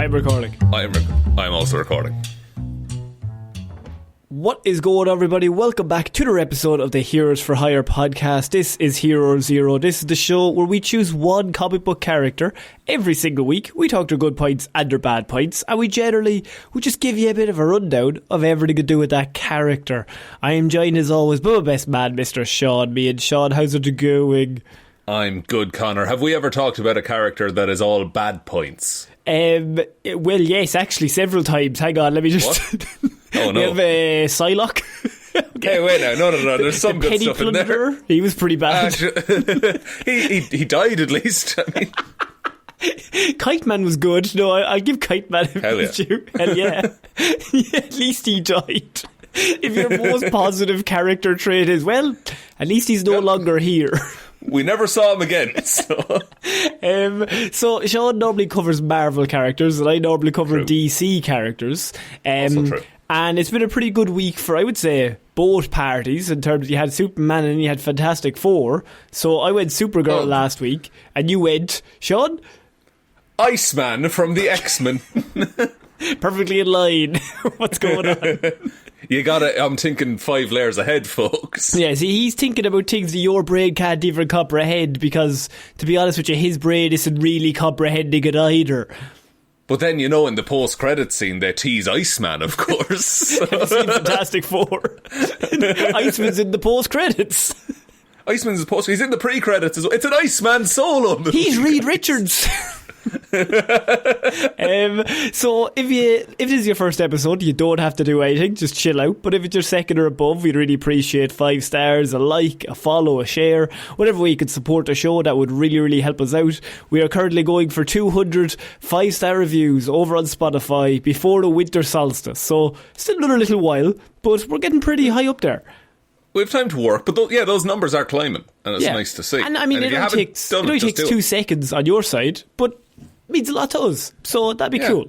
I'm recording. I'm also recording. What is going on, everybody? Welcome back to another episode of the Heroes for Hire podcast. This is Hero Zero. This is the show where we choose one comic book character every single week. We talk their good points and their bad points, and we just give you a bit of a rundown of everything to do with that character. I am joined as always by my best man, Mr. Sean. Me and Sean, how's it going? I'm good, Connor. Have we ever talked about a character that is all bad points? Well, yes, actually, several times. Hang on, let me just... Oh, no. We have Psylocke. Okay, hey, wait now. No. There's some good stuff in there. He was pretty bad. He died, at least. I mean... Kite Man was good. No, I'll give Kite Man a Hell yeah. due. Hell yeah. Yeah. At least he died. If your most positive character trait is, well, at least he's no longer here. We never saw him again. So Sean normally covers Marvel characters, and I normally cover DC characters. Also true. And it's been a pretty good week for, I would say, both parties, in terms of you had Superman and you had Fantastic Four. So I went Supergirl last week, and you went, Sean? Iceman from the X-Men. Perfectly in line. What's going on? You gotta, I'm thinking 5 layers ahead, folks. Yeah, see, he's thinking about things that your brain can't even comprehend, because, to be honest with you, his brain isn't really comprehending it either. But then, you know, in the post-credits scene, they tease Iceman, of course. Have you seen Fantastic Four? Iceman's in the post-credits. Iceman's he's in the pre-credits as well. It's an Iceman solo movie. He's Reid Richards. So if it is your first episode, you don't have to do anything, just chill out. But if it's your second or above, we'd really appreciate 5 stars, a like, a follow, a share, whatever way you could support the show. That would really help us out. We are currently going for 200 5-star reviews over on Spotify before the winter solstice, so still another little while, but we're getting pretty high up there. We have time to work, but those numbers are climbing, and it's nice to see. And I mean, it only takes 2 seconds on your side, but means a lot to us, so that'd be cool.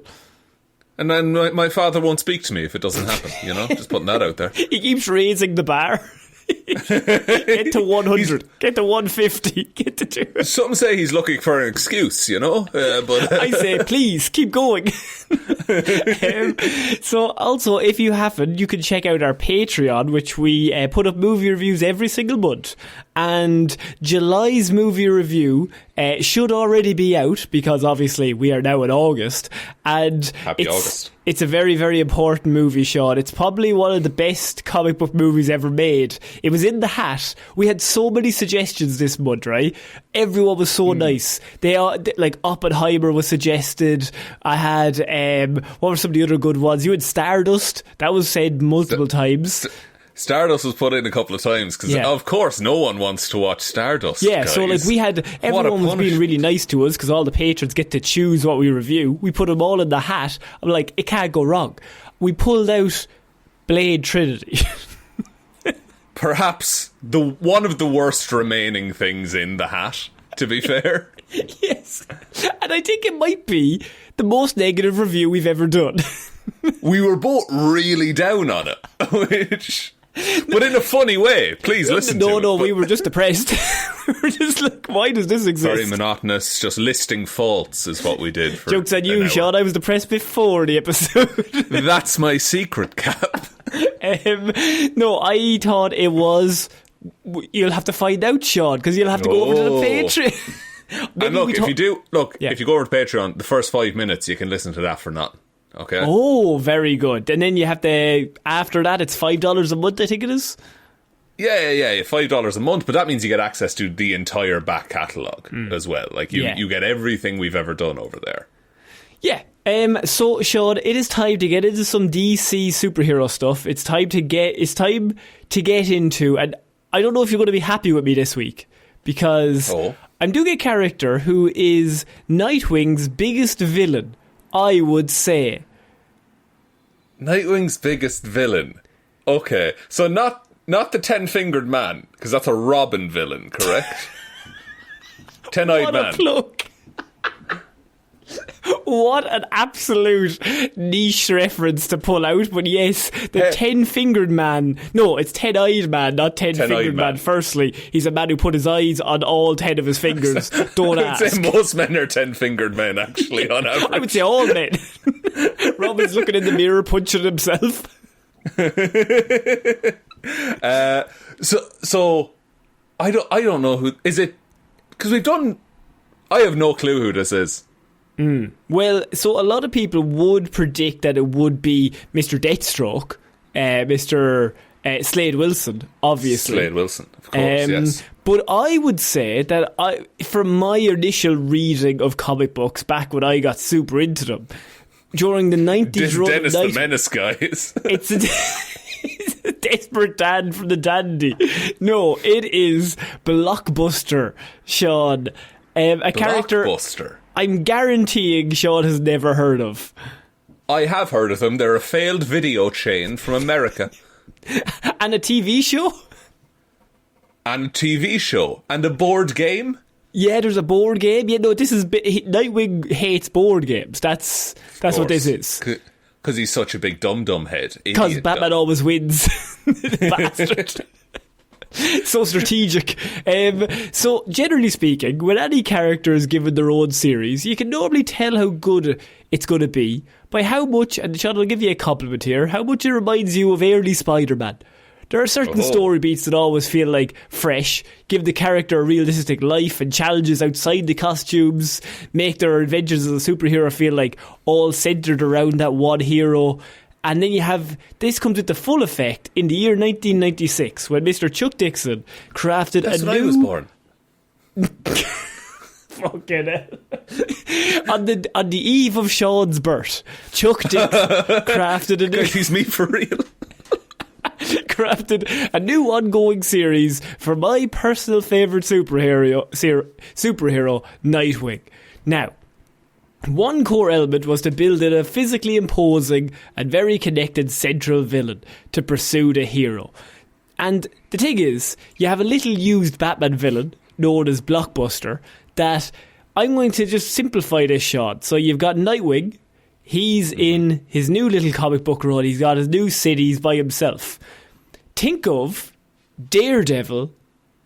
And then my father won't speak to me if it doesn't happen, you know, just putting that out there. He keeps raising the bar. Get to 100, get to 150, get to 200. Some say he's looking for an excuse, you know, but I say please keep going. So also, if you haven't, you can check out our Patreon, which we put up movie reviews every single month, and July's movie review should already be out, because obviously we are now in August, and Happy August. It's a very important movie, Sean. It's probably one of the best comic book movies ever made. It was in the hat. We had so many suggestions this month, right? Everyone was so nice. They all, like, Oppenheimer was suggested. I had, what were some of the other good ones? You had Stardust. That was said multiple times. Stardust was put in a couple of times because, of course, no one wants to watch Stardust. Yeah, guys. so like everyone was being really nice to us because all the patrons get to choose what we review. We put them all in the hat. I'm like, it can't go wrong. We pulled out Blade Trinity. Perhaps one of the worst remaining things in the hat, to be fair. Yes. And I think it might be the most negative review we've ever done. We were both really down on it, but in a funny way. Please listen to it. No, we were just depressed. We were just like, why does this exist? Very monotonous, just listing faults is what we did. For Joke's on you, Sean. I was depressed before the episode. That's my secret, Cap. No, I thought it was... You'll have to find out, Sean, because you'll have to go over to the Patreon. And look, if you go over to Patreon, the first 5 minutes you can listen to that for nothing. Okay. Oh, very good. And then you have to, after that, it's $5 a month, I think it is. Yeah, $5 a month, but that means you get access to the entire back catalogue as well. Like you get everything we've ever done over there. Yeah. So Sean, it is time to get into some DC superhero stuff. It's time to get into, and I don't know if you're going to be happy with me this week, because I'm doing a character who is Nightwing's biggest villain, I would say. Nightwing's biggest villain. Okay, so not the 10-fingered man, because that's a Robin villain, correct? 10-eyed man. What a plug. What an absolute niche reference to pull out. But yes, the 10-fingered man. No, it's 10-eyed man, not 10-fingered man. Firstly, he's a man who put his eyes on all 10 of his fingers. Don't ask. I would say most men are 10-fingered men, actually, on average. I would say all men. Robin's looking in the mirror, punching himself. So I don't know who is it, because I have no clue who this is. Well, so a lot of people would predict that it would be Mr. Deathstroke, Mr. Slade Wilson, obviously. Slade Wilson, of course, yes. But I would say that from my initial reading of comic books back when I got super into them, during the 90s... Dennis the Menace, guys. It's a desperate Dan from the Dandy. No, it is Blockbuster, Sean. A character I'm guaranteeing Sean has never heard of. I have heard of them. They're a failed video chain from America. And a TV show? And a TV show. And a board game? Yeah, there's a board game. Yeah, no, this is... Nightwing hates board games. That's what this is. Because he's such a big dum-dum head. Because Batman always wins. Bastard. So strategic. So generally speaking, when any character is given their own series, you can normally tell how good it's going to be by how much, and Sean, I'll give you a compliment here, how much it reminds you of early Spider-Man. There are certain story beats that always feel like fresh, give the character a realistic life and challenges outside the costumes, make their adventures as a superhero feel like all centred around that one hero. And then you have, this comes into full effect in the year 1996 when Mr. Chuck Dixon crafted That's a when new... I was born. Fucking hell. On the eve of Sean's birth, Chuck Dixon crafted a new... He's me for real. Crafted a new ongoing series for my personal favourite superhero, Nightwing. Now, one core element was to build in a physically imposing and very connected central villain to pursue the hero. And the thing is, you have a little used Batman villain known as Blockbuster that I'm going to just simplify this, Sean. So you've got Nightwing. He's in his new little comic book run. He's got his new cities by himself. Think of Daredevil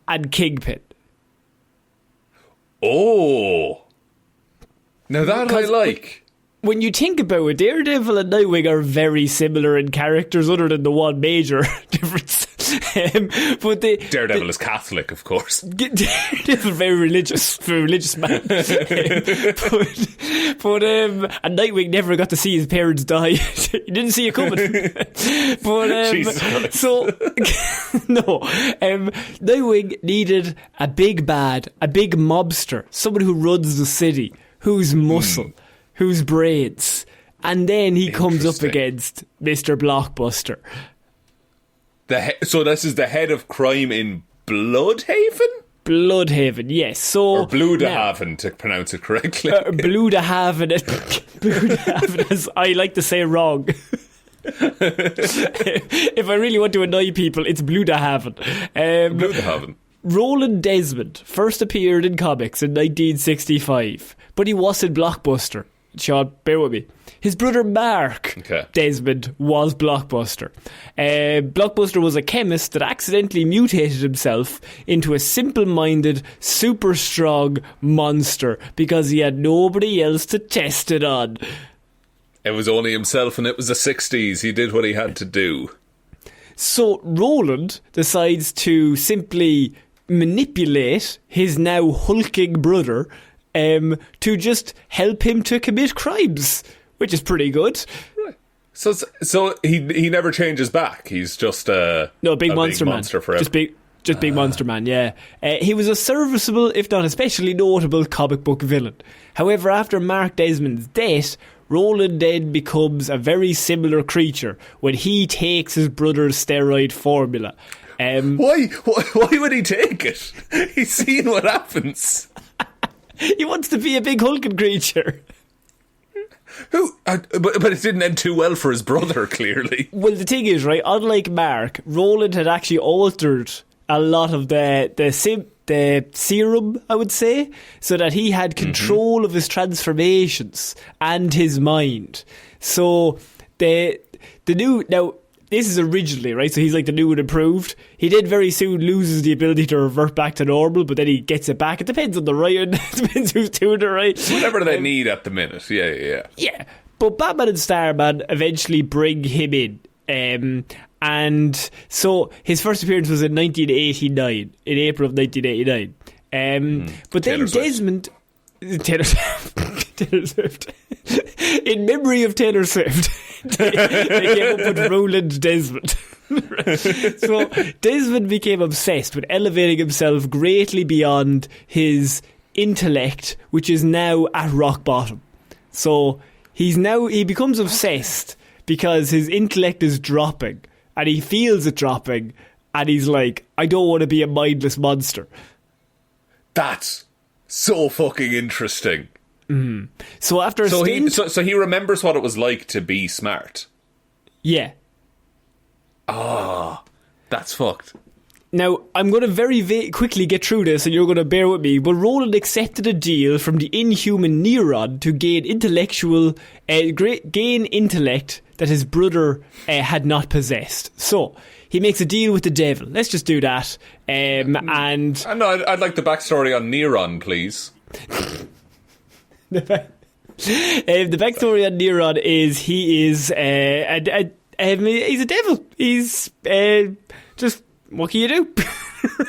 and Kingpin. Oh. Now that I like. When you think about it, Daredevil and Nightwing are very similar in characters, other than the one major difference. But Daredevil is Catholic, of course. Daredevil very religious man. And Nightwing never got to see his parents die. He didn't see it coming. Nightwing needed a big bad, a big mobster, someone who runs the city, who's muscle, who's brains, and then he comes up against Mr. Blockbuster. So this is the head of crime in Bloodhaven? Bloodhaven, yes. So, or Bloodhaven, to pronounce it correctly. Bloodhaven, as I like to say wrong. If I really want to annoy people, it's Bloodhaven. Bloodhaven. Roland Desmond first appeared in comics in 1965, but he wasn't Blockbuster. Sean, bear with me. His brother Mark Desmond was Blockbuster. Blockbuster was a chemist that accidentally mutated himself into a simple-minded, super strong monster because he had nobody else to test it on. It was only himself, and it was the 60s. He did what he had to do. So Roland decides to simply manipulate his now hulking brother to just help him to commit crimes, which is pretty good. Right. So he never changes back. He's just big monster man forever. Just big monster man. Yeah. He was a serviceable, if not especially notable, comic book villain. However, after Mark Desmond's death, Roland then becomes a very similar creature when he takes his brother's steroid formula. Why would he take it? He's seen what happens. He wants to be a big hulking creature. But it didn't end too well for his brother, clearly. Well, the thing is, right, unlike Mark, Roland had actually altered a lot of the the serum, I would say, so that he had control of his transformations and his mind. So the new, now this is originally, right, so he's like the new and improved. He did very soon loses the ability to revert back to normal, but then he gets it back. It depends on the writing. It depends who's doing it, right? Whatever they need at the minute. Yeah. But Batman and Starman eventually bring him in. And so his first appearance was in 1989, in April of 1989. But then Desmond... Taylor Swift. In memory of Taylor Swift, they came up with Roland Desmond. So Desmond became obsessed with elevating himself greatly beyond his intellect, which is now at rock bottom. So he becomes obsessed because his intellect is dropping, and he feels it dropping, and he's like, I don't want to be a mindless monster. That's so fucking interesting. So after so he remembers what it was like to be smart. Yeah. That's fucked. Now, I'm going to very quickly get through this, and you're going to bear with me, but Roland accepted a deal from the inhuman Neuron to gain intellect that his brother had not possessed. So, he makes a deal with the devil. Let's just do that. And I'd like the backstory on Neuron, please. The backstory on Neuron is he's a devil. He's just... What can you do?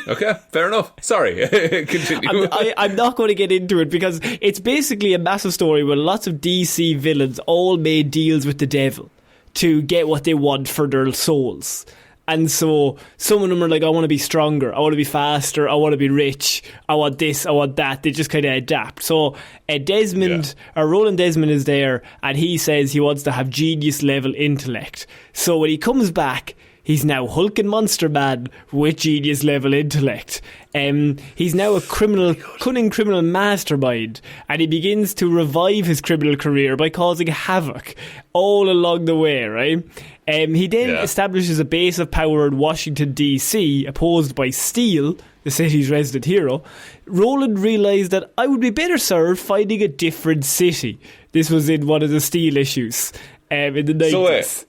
Okay, fair enough. Sorry, continue. I'm not going to get into it because it's basically a massive story where lots of DC villains all made deals with the devil to get what they want for their souls. And so some of them are like, I want to be stronger, I want to be faster, I want to be rich, I want this, I want that. They just kind of adapt. So Roland Desmond is there, and he says he wants to have genius level intellect. So when he comes back, he's now Hulk and Monster Man with genius level intellect. He's now a cunning criminal mastermind, and he begins to revive his criminal career by causing havoc all along the way, right? He then establishes a base of power in Washington, D.C., opposed by Steel, the city's resident hero. Roland realised that I would be better served finding a different city. This was in one of the Steel issues in the 90s.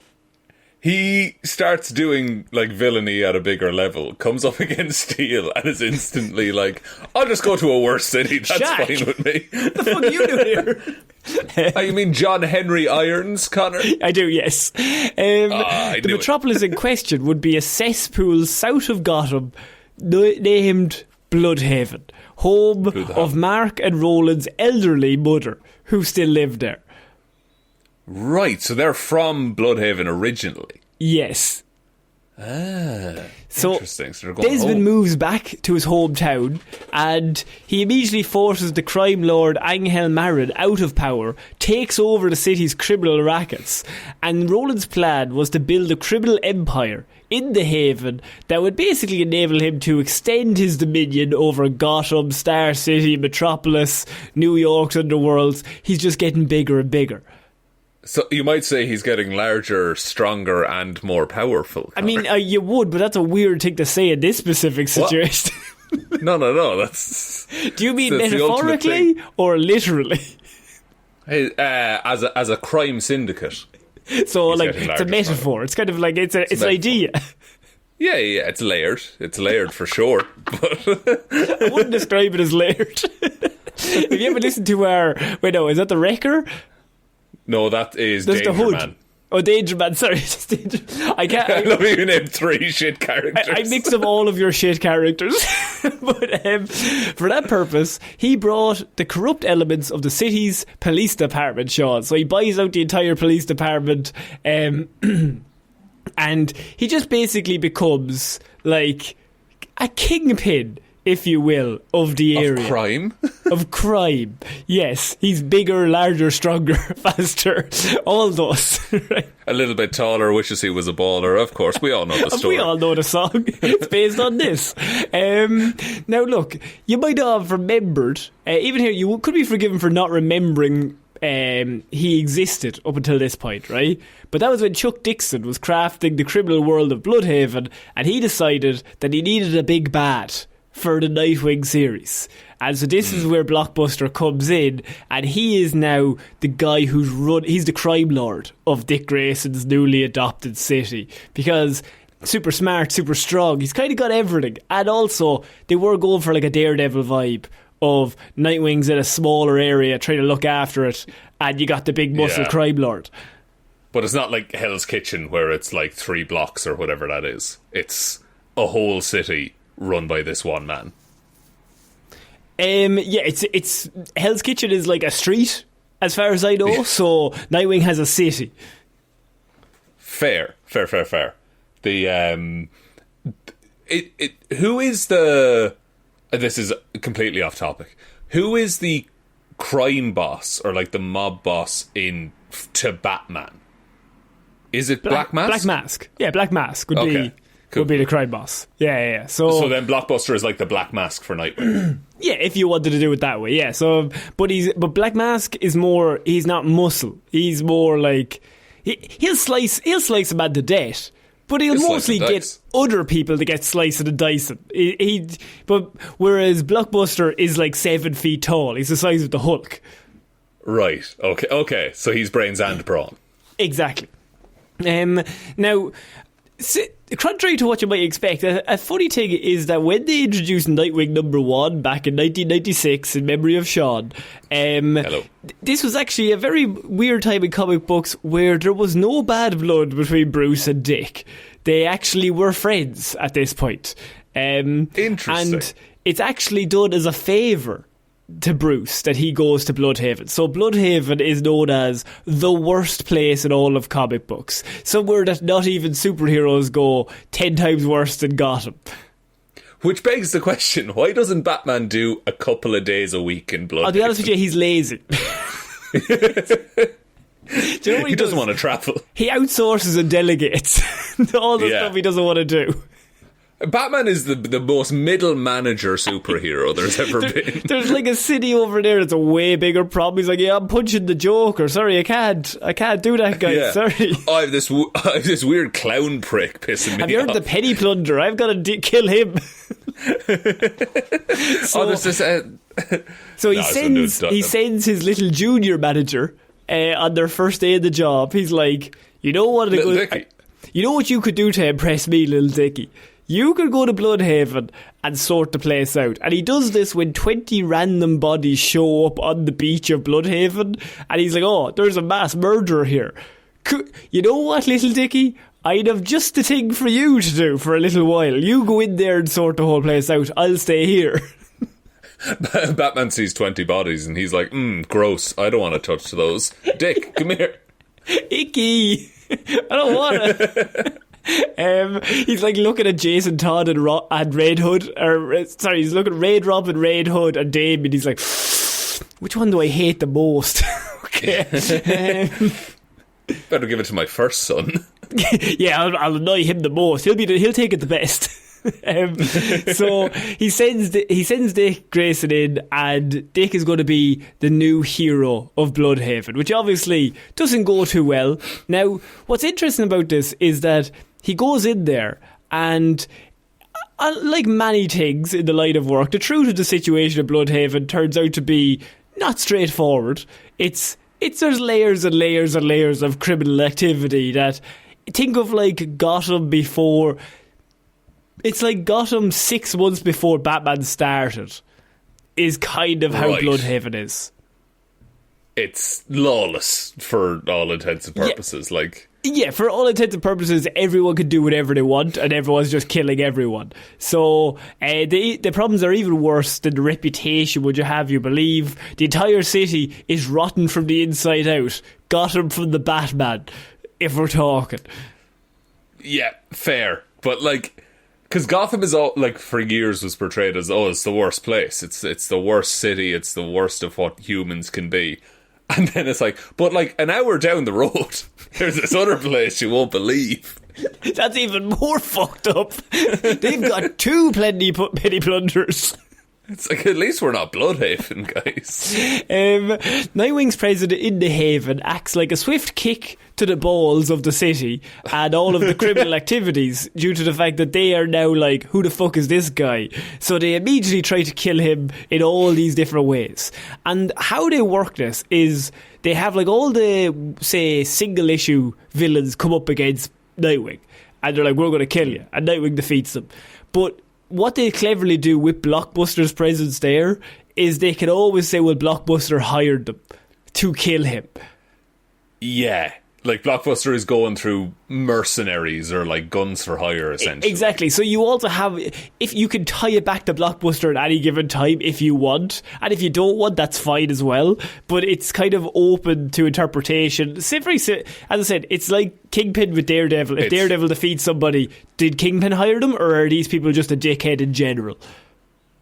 He starts doing like villainy at a bigger level, comes up against Steel, and is instantly like, I'll just go to a worse city, that's Jack, fine with me. What the fuck are you doing here? You mean John Henry Irons, Connor? I do, yes. The metropolis in question would be a cesspool south of Gotham named Bloodhaven, home of Mark and Roland's elderly mother, who still lived there. Right, so they're from Bloodhaven originally. Yes. So interesting. So they're going Desmond moves back to his hometown, and he immediately forces the crime lord Angel Marin out of power, takes over the city's criminal rackets, and Roland's plan was to build a criminal empire in the Haven that would basically enable him to extend his dominion over Gotham, Star City, Metropolis, New York's underworlds. He's just getting bigger and bigger. So you might say he's getting larger, stronger, and more powerful. I mean, you would, but that's a weird thing to say in this specific situation. No. That's. Do you mean metaphorically or literally? As a crime syndicate. So, like, it's a metaphor. It's kind of like it's an idea. Yeah, it's layered. It's layered for sure. But I wouldn't describe it as layered. Have you ever listened to is that the Wrecker? No, that is There's Danger the Hood. Man. Oh, Danger Man, sorry. I can't. I love you named 3 shit characters. I mix up all of your shit characters. But for that purpose, he brought the corrupt elements of the city's police department, Sean. So he buys out the entire police department, and he just basically becomes like a kingpin, if you will, of the area. Of crime? Of crime, yes. He's bigger, larger, stronger, faster, all those. Right? A little bit taller, wishes he was a baller. Of course, we all know the story. We all know the song. It's based on this. Now look, you might not have remembered, even here you could be forgiven for not remembering he existed up until this point, right? But that was when Chuck Dixon was crafting the criminal world of Bloodhaven, and he decided that he needed a big bad for the Nightwing series. And so this is where Blockbuster comes in, and he is now the guy he's the crime lord of Dick Grayson's newly adopted city, because super smart, super strong, he's kind of got everything. And also they were going for like a Daredevil vibe of Nightwing's in a smaller area trying to look after it, and you got the big muscle crime lord. But it's not like Hell's Kitchen where it's like 3 blocks or whatever that is. It's a whole city run by this one man. It's Hell's Kitchen is like a street, as far as I know. So Nightwing has a city. Fair. The who is the? This is completely off topic. Who is the crime boss or like the mob boss to Batman? Is it Black Mask? Black Mask. Yeah, Black Mask would be. Cool. Would be the crime boss. Yeah. So then Blockbuster is like the Black Mask for Nightwing. Yeah, if you wanted to do it that way, yeah. So, but Black Mask is more. He's not muscle. He's more like he'll slice a man to death, but he'll mostly get other people to get sliced and dicing. But whereas Blockbuster is like 7 feet tall, he's the size of the Hulk. Right. Okay. So he's brains and brawn. Exactly. Now. Contrary to what you might expect, a funny thing is that when they introduced Nightwing #1 back in 1996 in memory of Sean, this was actually a very weird time in comic books where there was no bad blood between Bruce and Dick. They actually were friends at this point. Interesting. And it's actually done as a favour to Bruce that he goes to Bloodhaven. So Bloodhaven is known as the worst place in all of comic books. Somewhere that not even superheroes go 10 times worse than Gotham. Which begs the question, why doesn't Batman do a couple of days a week in Bloodhaven? I'll be honest with you, he's lazy. Do you know what he doesn't want to travel. He outsources and delegates all the stuff he doesn't want to do. Batman is the most middle manager superhero there's ever been. There's like a city over there that's a way bigger problem. He's like, yeah, I'm punching the Joker. Sorry, I can't do that, guys. Yeah. Sorry. I have this weird clown prick pissing me off. Have you heard the Penny Plunder? I've got to kill him. So he sends his little junior manager on their first day of the job. He's like, you know what you could do to impress me, little Dickie? You could go to Bloodhaven and sort the place out. And he does this when 20 random bodies show up on the beach of Bloodhaven. And he's like, oh, there's a mass murderer here. You know what, little Dickie? I'd have just the thing for you to do for a little while. You go in there and sort the whole place out. I'll stay here. Batman sees 20 bodies and he's like, gross. I don't want to touch those. Dick, come here. Icky. I don't want to. He's like looking at Jason Todd and Red Hood, he's looking at Red Robin, Red Hood and Damien. He's like, which one do I hate the most? Okay. Better give it to my first son. Yeah, I'll annoy him the most. He'll take it the best. So he sends Dick Grayson in, and Dick is going to be the new hero of Bloodhaven, which obviously doesn't go too well. Now, what's interesting about this is that he goes in there, and like many things in the line of work, the truth of the situation of Bloodhaven turns out to be not straightforward. There's layers and layers and layers of criminal activity that, think of like Gotham before. It's like Gotham 6 months before Batman started is kind of how Bloodhaven is. It's lawless for all intents and purposes. Yeah, for all intents and purposes, everyone can do whatever they want, and everyone's just killing everyone. So the problems are even worse than the reputation, would you have you believe. The entire city is rotten from the inside out. Gotham from the Batman, if we're talking. Yeah, fair. But because Gotham is all, for years was portrayed as, it's the worst place. It's the worst city. It's the worst of what humans can be. And then it's but an hour down the road, there's this other place you won't believe. That's even more fucked up. They've got 2 penny plunderers. It's like, at least we're not Bloodhaven, guys. Nightwing's presence in the Haven acts like a swift kick to the balls of the city and all of the criminal activities, due to the fact that they are now like, who the fuck is this guy? So they immediately try to kill him in all these different ways. And how they work this is they have like all the, say, single issue villains come up against Nightwing, and they're like, we're going to kill you, and Nightwing defeats them. But what they cleverly do with Blockbuster's presence there is they can always say, well, Blockbuster hired them to kill him. Yeah. Like, Blockbuster is going through mercenaries or, like, guns for hire, essentially. Exactly. So you also have... If you can tie it back to Blockbuster at any given time if you want. And if you don't want, that's fine as well. But it's kind of open to interpretation. As I said, it's like Kingpin with Daredevil. If Daredevil defeats somebody, did Kingpin hire them? Or are these people just a dickhead in general?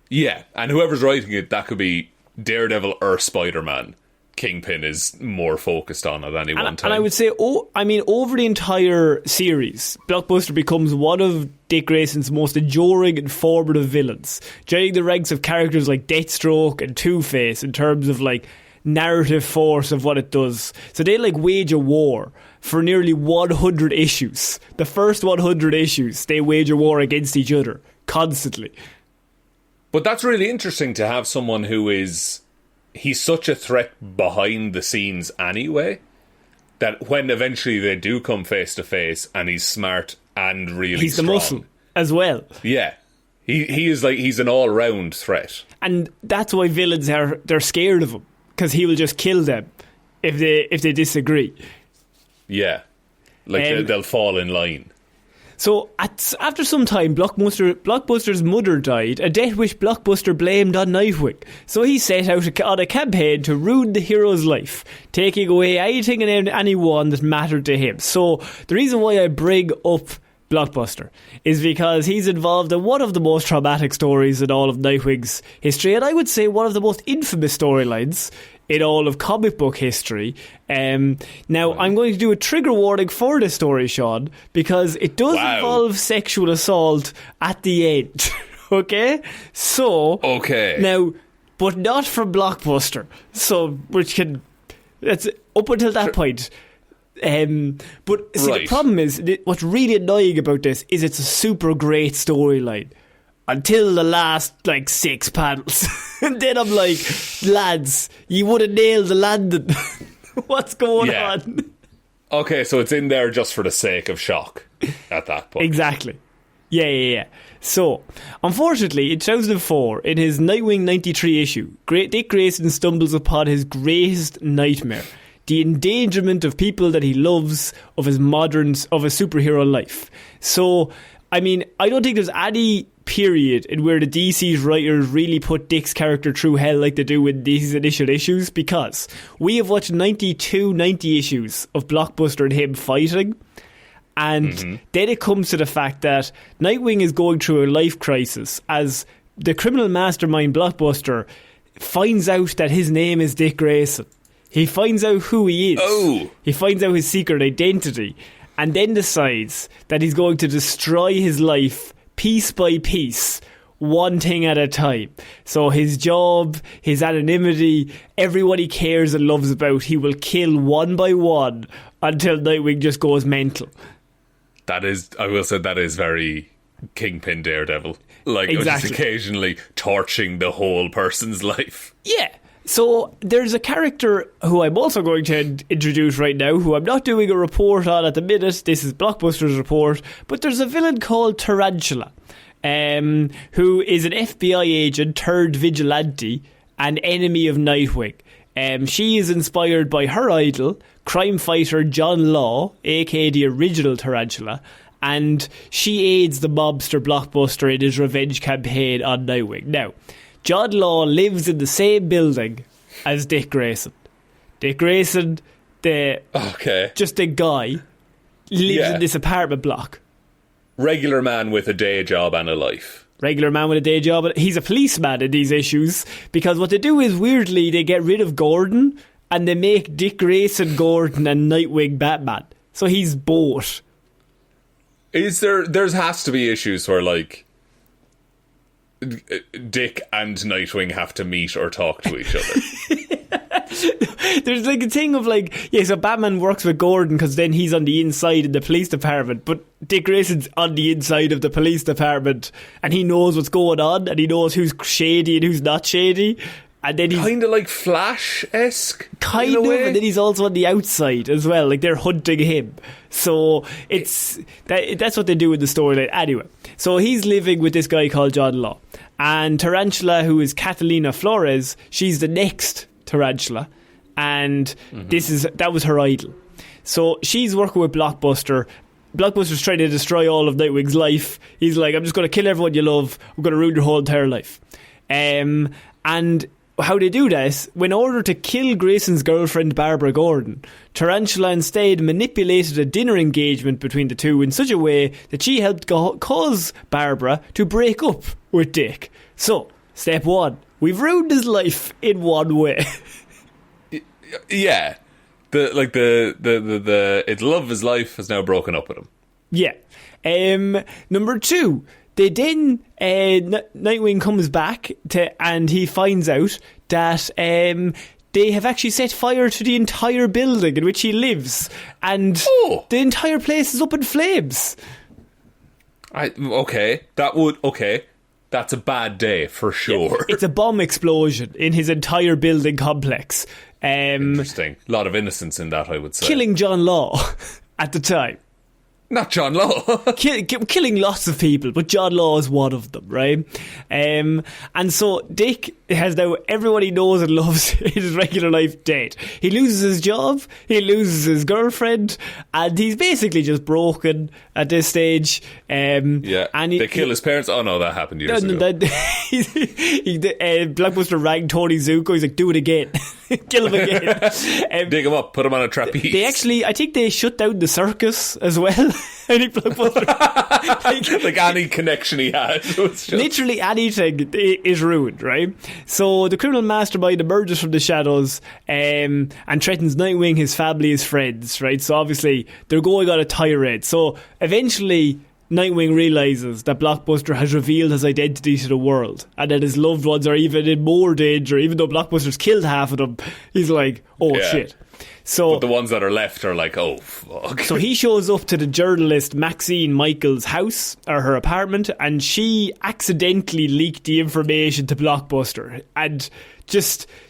Yeah. And whoever's writing it, that could be Daredevil or Spider-Man. Kingpin is more focused on at any one time. And I would say, over the entire series, Blockbuster becomes one of Dick Grayson's most enduring and formative villains, joining the ranks of characters like Deathstroke and Two-Face in terms of like narrative force of what it does. So they like wage a war for nearly 100 issues. The first 100 issues, they wage a war against each other constantly. But that's really interesting to have someone who is... He's such a threat behind the scenes anyway, that when eventually they do come face to face, and he's smart and really he's strong, the muscle as well. Yeah, he is like, he's an all round threat, and that's why villains they're scared of him, because he will just kill them if they disagree. Yeah, like they'll fall in line. So after some time, Blockbuster's mother died, a death which Blockbuster blamed on Nightwing. So he set out on a campaign to ruin the hero's life, taking away anything and anyone that mattered to him. So the reason why I bring up Blockbuster is because he's involved in one of the most traumatic stories in all of Nightwing's history, and I would say one of the most infamous storylines in all of comic book history. Now, I'm going to do a trigger warning for this story, Sean, because it does involve sexual assault at the end. Okay? So... Okay. Now, but not from Blockbuster. So, which can... That's up until that point. But see, the problem is, what's really annoying about this is it's a super great storyline. Until the last, 6 panels. And then I'm like, lads, you would have nailed the landing. What's going on? Okay, so it's in there just for the sake of shock at that point. Exactly. Yeah. So, unfortunately, in 2004, in his Nightwing 93 issue, Dick Grayson stumbles upon his greatest nightmare. The endangerment of people that he loves of a superhero life. So, I mean, I don't think there's any period in where the DC's writers really put Dick's character through hell like they do in these initial issues, because we have watched 90 issues of Blockbuster and him fighting, and then it comes to the fact that Nightwing is going through a life crisis as the criminal mastermind Blockbuster finds out that his name is Dick Grayson. He finds out who he is. Oh. He finds out his secret identity, and then decides that he's going to destroy his life piece by piece, one thing at a time. So his job, his anonymity, everyone he cares and loves about, he will kill one by one until Nightwing just goes mental. That is, I will say, that is very Kingpin Daredevil. Like, exactly. Just occasionally torching the whole person's life. Yeah. So there's a character who I'm also going to introduce right now, who I'm not doing a report on at the minute. This is Blockbuster's report. But there's a villain called Tarantula, who is an FBI agent turned vigilante and enemy of Nightwing. She is inspired by her idol, crime fighter John Law, aka the original Tarantula, and she aids the mobster Blockbuster in his revenge campaign on Nightwing. Now, John Law lives in the same building as Dick Grayson. Dick Grayson, just a guy, lives in this apartment block. Regular man with a day job and a life. Regular man with a day job. He's a policeman in these issues, because what they do is, weirdly, they get rid of Gordon and they make Dick Grayson Gordon and Nightwing Batman. So he's both. There has to be issues where, Dick and Nightwing have to meet or talk to each other. There's like a thing of like, yeah, so Batman works with Gordon because then he's on the inside in the police department, but Dick Grayson's on the inside of the police department and he knows what's going on and he knows who's shady and who's not shady. And then he's kind of like Flash-esque, kind of, and then he's also on the outside as well, like they're hunting him. So it's that's what they do in the storyline. Anyway, so he's living with this guy called John Law, and Tarantula, who is Catalina Flores, she's the next Tarantula, and that was her idol. So she's working with Blockbuster. Blockbuster's trying to destroy all of Nightwing's life. He's like, I'm just going to kill everyone you love. I'm going to ruin your whole entire life. And how they do this, in order to kill Grayson's girlfriend Barbara Gordon, Tarantula instead manipulated a dinner engagement between the two in such a way that she helped cause Barbara to break up with Dick. So, step one, we've ruined his life in one way. Yeah. The love of his life has now broken up with him. Yeah. Number two, they then Nightwing comes back and he finds out that they have actually set fire to the entire building in which he lives, and the entire place is up in flames. That's a bad day for sure. Yeah, it's a bomb explosion in his entire building complex. Interesting. A lot of innocence in that, I would say. Killing John Law at the time. Not John Law. Killing lots of people, but John Law is one of them, right? And so Dick has now everyone he knows and loves in his regular life dead. He loses his job, he loses his girlfriend, and he's basically just broken at this stage. And they kill his parents. Oh no, that happened years ago. Blockbuster rang Tony Zuko. He's like, do it again. Kill him again. Dig him up, put him on a trapeze. I think they shut down the circus as well. Any Blockbuster, like any connection he had, literally anything is ruined, right? So the criminal mastermind emerges from the shadows and threatens Nightwing, his family, his friends, right? So obviously they're going on a tirade. So eventually Nightwing realises that Blockbuster has revealed his identity to the world and that his loved ones are even in more danger. Even though Blockbuster's killed half of them, he's like, shit. So, but the ones that are left are like, oh fuck. So he shows up to the journalist Maxine Michaels' house, or her apartment, and she accidentally leaked the information to Blockbuster. And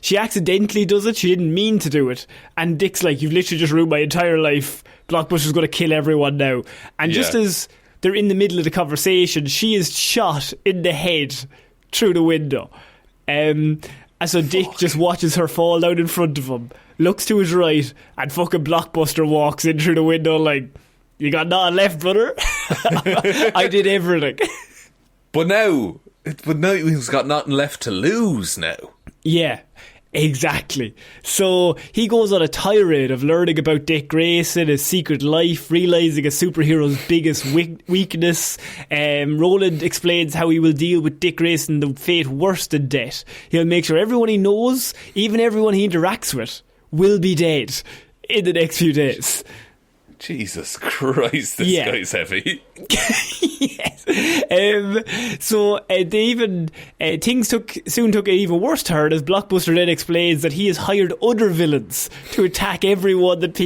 she accidentally does it, she didn't mean to do it. And Dick's like, you've literally just ruined my entire life. Blockbuster's going to kill everyone now. And just as they're in the middle of the conversation, she is shot in the head through the window. And so Dick just watches her fall down in front of him, looks to his right, and fucking Blockbuster walks in through the window like, you got nothing left, brother. I did everything. But now he's got nothing left to lose now. Yeah, exactly. So he goes on a tirade of learning about Dick Grayson, his secret life, realising a superhero's biggest weakness. Roland explains how he will deal with Dick Grayson, the fate worse than death. He'll make sure everyone he knows, even everyone he interacts with, will be dead in the next few days. Jesus Christ, this guy's heavy. Yes. So they even things soon took an even worse turn as Blockbuster then explains that he has hired other villains to attack everyone that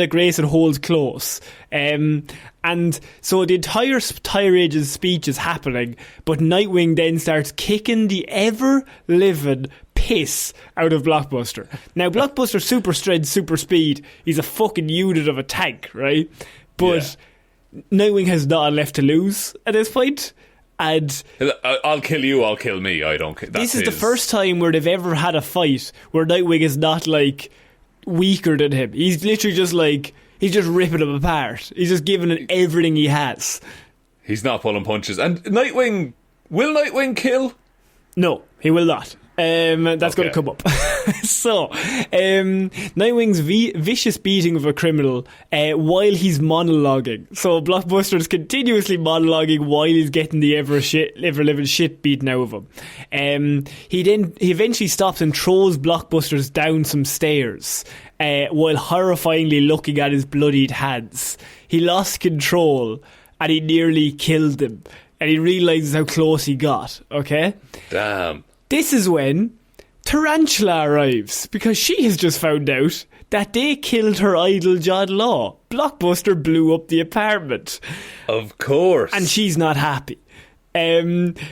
Grayson holds close. And so the entire tirade of speech is happening, but Nightwing then starts kicking the ever-living piss out of Blockbuster. Now, Blockbuster super strength, super speed, he's a fucking unit of a tank, right? But Nightwing has nothing left to lose at this point. And I'll kill you, I'll kill me, I don't care. This is the first time where they've ever had a fight where Nightwing is not like weaker than him. He's literally just like, he's just ripping him apart. He's just giving it everything he has. He's not pulling punches. And Nightwing, will Nightwing kill? No, he will not. That's going to come up. So, Nightwing's vicious beating of a criminal while he's monologuing. So Blockbuster's continuously monologuing while he's getting the ever-living shit beaten out of him. He eventually stops and throws Blockbuster's down some stairs while horrifyingly looking at his bloodied hands. He lost control and he nearly killed him. and he realises how close he got, okay? Damn. This is when Tarantula arrives, because she has just found out that they killed her idol John Law. Blockbuster blew up the apartment. Of course. And she's not happy.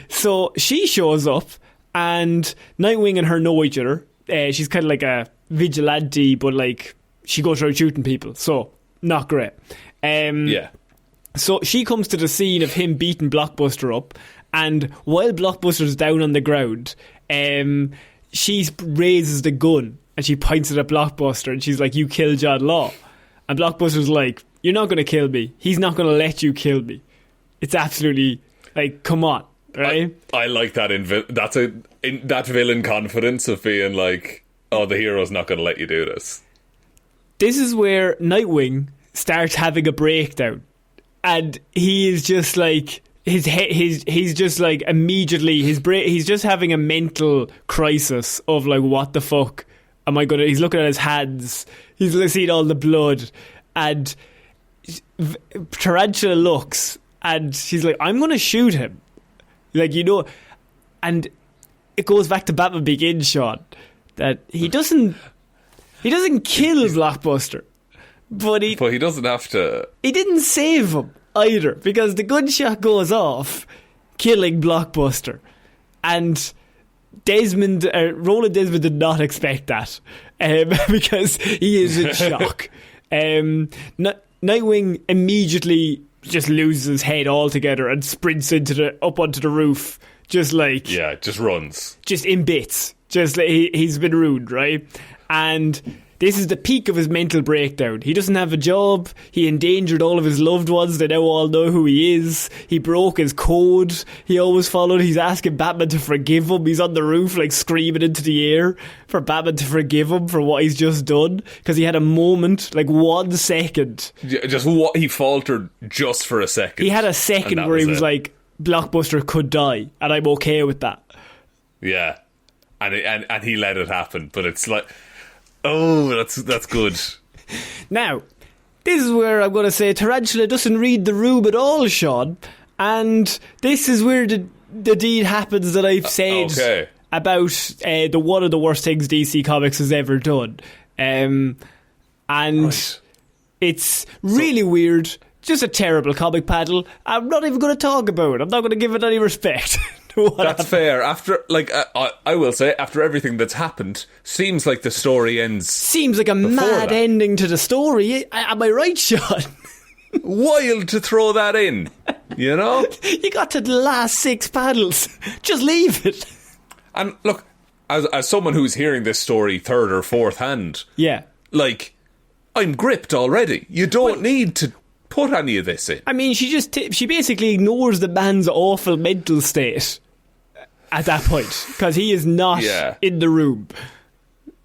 So she shows up, and Nightwing and her know each other. She's kind of like a vigilante, but like she goes around shooting people, so not great. Yeah. So she comes to the scene of him beating Blockbuster up, and while Blockbuster's down on the ground, she raises the gun and she points it at Blockbuster, and she's like, "You killed John Law." And Blockbuster's like, "You're not going to kill me. He's not going to let you kill me." It's absolutely like, come on, right? I like that. That villain confidence of being like, "Oh, the hero's not going to let you do this." This is where Nightwing starts having a breakdown, and he is just like he's just like immediately he's just having a mental crisis of like, what the fuck am I gonna? He's looking at his hands, he's seeing all the blood, and Tarantula looks, and she's like, "I'm gonna shoot him," like, you know. And it goes back to Batman Begins, Sean, that he doesn't kill Blockbuster, but he doesn't have to. He didn't save him either, because the gunshot goes off, killing Blockbuster, and Roland Desmond did not expect that, because he is in shock. Nightwing immediately just loses his head altogether and sprints up onto the roof, just runs, just in bits, just like he's been ruined, right? And this is the peak of his mental breakdown. He doesn't have a job. He endangered all of his loved ones. They now all know who he is. He broke his code he always followed. He's asking Batman to forgive him. He's on the roof, like, screaming into the air for Batman to forgive him for what he's just done, because he had a moment, like 1 second. Just what he faltered just for a second. He had a second where he was like, Blockbuster could die, and I'm okay with that. Yeah. And he let it happen. But it's like, oh, that's good. Now, this is where I'm going to say Tarantula doesn't read the room at all, Sean. And this is where the deed happens that I've said about one of the worst things DC Comics has ever done. And right. It's really weird. Just a terrible comic panel. I'm not even going to talk about it. I'm not going to give it any respect. That's fair. After, like, I will say, after everything that's happened, seems like the story ends. Seems like a mad ending to the story. Am I right, Sean? Wild to throw that in, you know? You got to the last 6 panels. Just leave it. And look, as someone who's hearing this story third or fourth hand, yeah, like, I'm gripped already. You don't need to put any of this in. I mean, she basically ignores the man's awful mental state at that point, because he is not in the room.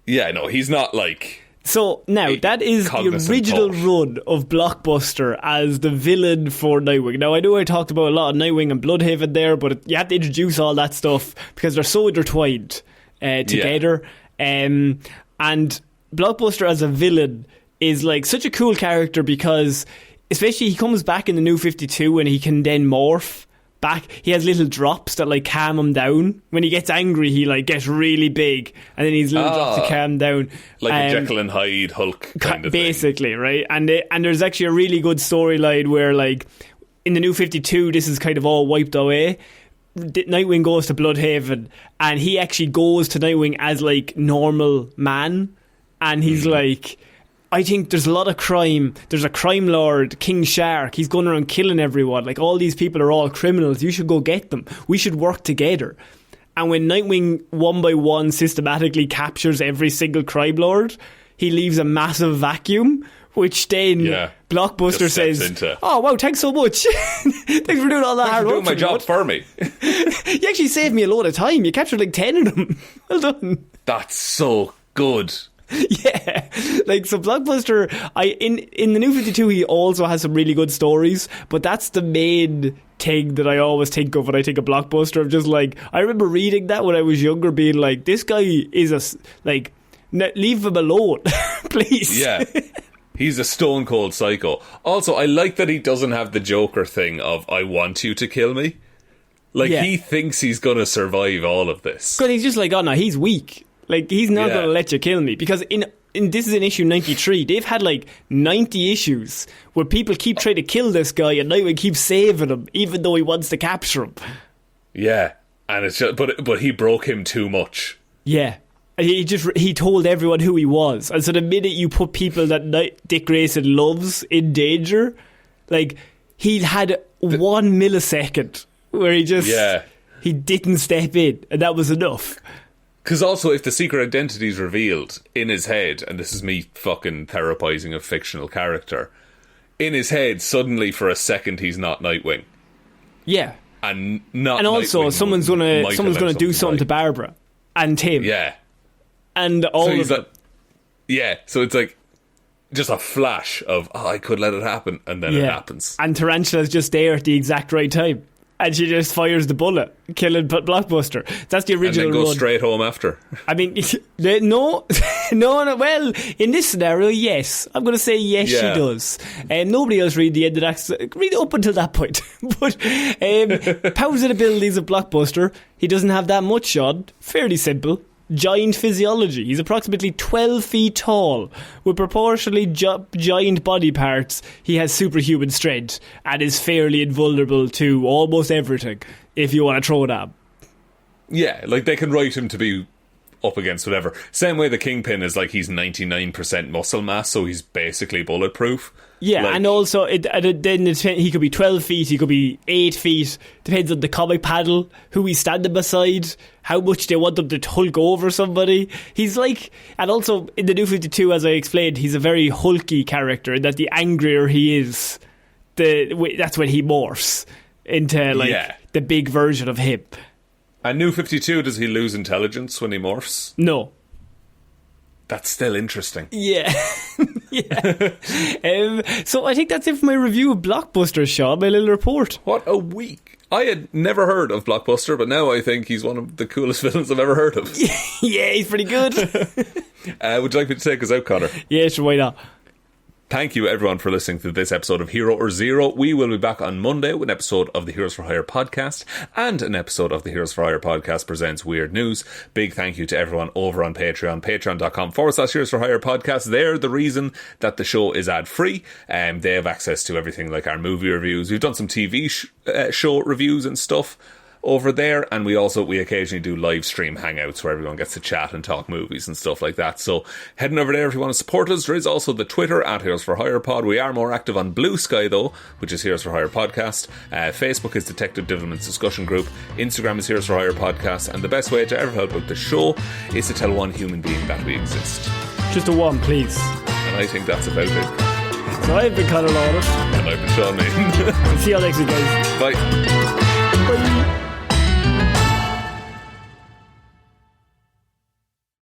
Yeah, no, he's not like... So now, that is the original run of Blockbuster as the villain for Nightwing. Now, I know I talked about a lot of Nightwing and Bloodhaven there, but you have to introduce all that stuff because they're so intertwined together. And Blockbuster as a villain is like such a cool character, because especially he comes back in the New 52 and he can then morph back. He has little drops that like calm him down. When he gets angry, he like gets really big, and then he's little drops to calm down, like a Jekyll and Hyde Hulk kind of basically thing. Right? And there's actually a really good storyline where, like, in the New 52, this is kind of all wiped away. Nightwing goes to Bloodhaven, and he actually goes to Nightwing as like normal man, and he's like, I think there's a lot of crime. There's a crime lord, King Shark. He's going around killing everyone. Like, all these people are all criminals. You should go get them. We should work together. And when Nightwing, one by one, systematically captures every single crime lord, he leaves a massive vacuum, which then Blockbuster says, "Oh, wow, thanks so much. Thanks for doing all that hard work. Doing my job for me. You actually saved me a load of time. You captured like 10 of them. Well done." That's so good. Yeah, like, so Blockbuster, in the New 52, he also has some really good stories, but that's the main thing that I always think of when I think of Blockbuster. I'm just like, I remember reading that when I was younger, being like, this guy is leave him alone, please. Yeah, he's a stone cold psycho. Also, I like that he doesn't have the Joker thing of, I want you to kill me. Like, Yeah. he thinks he's going to survive all of this. Because he's just like, oh no, he's weak. Like, he's not going to let you kill me. Because in this is in issue 93, they've had like 90 issues where people keep trying to kill this guy and Nightwing keeps saving him, even though he wants to capture him. Yeah. And it's just, but he broke him too much. Yeah. And he told everyone who he was. And so the minute you put people that Dick Grayson loves in danger, like, he had 1 millisecond where he just he didn't step in, and that was enough. Because also, if the secret identity is revealed in his head, and this is me fucking therapizing a fictional character, in his head, suddenly for a second he's not Nightwing. Yeah. And not and also Nightwing someone's gonna do something to Barbara and Tim. Yeah. And all so of he's them. like, yeah, so it's like just a flash of, I could let it happen, and then it happens. And Tarantula's just there at the exact right time. And she just fires the bullet, killing Blockbuster. That's the original and then goes run. straight home after. I mean, no. Well, in this scenario, yes. I'm going to say yes, she does. Nobody else read the end of that. Read up until that point. But powers and abilities of Blockbuster. He doesn't have that much, Sean. Fairly simple. Giant physiology. He's approximately 12 feet tall. With proportionally giant body parts, he has superhuman strength and is fairly invulnerable to almost everything, if you want to throw it at him. Yeah, like, they can write him to be up against whatever. Same way the Kingpin is like, he's 99% muscle mass, so he's basically bulletproof. Yeah, like, and also he could be 12 feet, he could be 8 feet. Depends on the comic panel, who he's standing beside, how much they want him to Hulk over somebody. He's like, and also in the New 52, as I explained, he's a very hulky character, in that the angrier he is, that's when he morphs into like the big version of him. And New 52, does he lose intelligence when he morphs? No. That's still interesting. Yeah. Yeah. So I think that's it for my review of Blockbuster, Sean, my little report. What a week. I had never heard of Blockbuster, but now I think he's one of the coolest villains I've ever heard of. Yeah, he's pretty good. Would you like me to take us out, Connor? Yeah, sure, why not? Thank you, everyone, for listening to this episode of Hero or Zero. We will be back on Monday with an episode of the Heroes for Hire podcast and an episode of the Heroes for Hire podcast presents Weird News. Big thank you to everyone over on Patreon, patreon.com/Heroes for Hire podcast. They're the reason that the show is ad-free. They have access to everything like our movie reviews. We've done some TV show reviews and stuff over there, and we occasionally do live stream hangouts where everyone gets to chat and talk movies and stuff like that. So heading over there if you want to support us. There is also the Twitter at Heroes for Hire Pod. We are more active on Blue Sky though, which is Heroes for Hire Podcast. Facebook is Detective Divilment's discussion group. Instagram is Heroes for Hire Podcast, and the best way to ever help out the show is to tell one human being that we exist. Just a one, please. And I think that's about it. So I've been Ciara Lawler. And I've been Sean Mayne. See you next week, guys. Bye. Bye.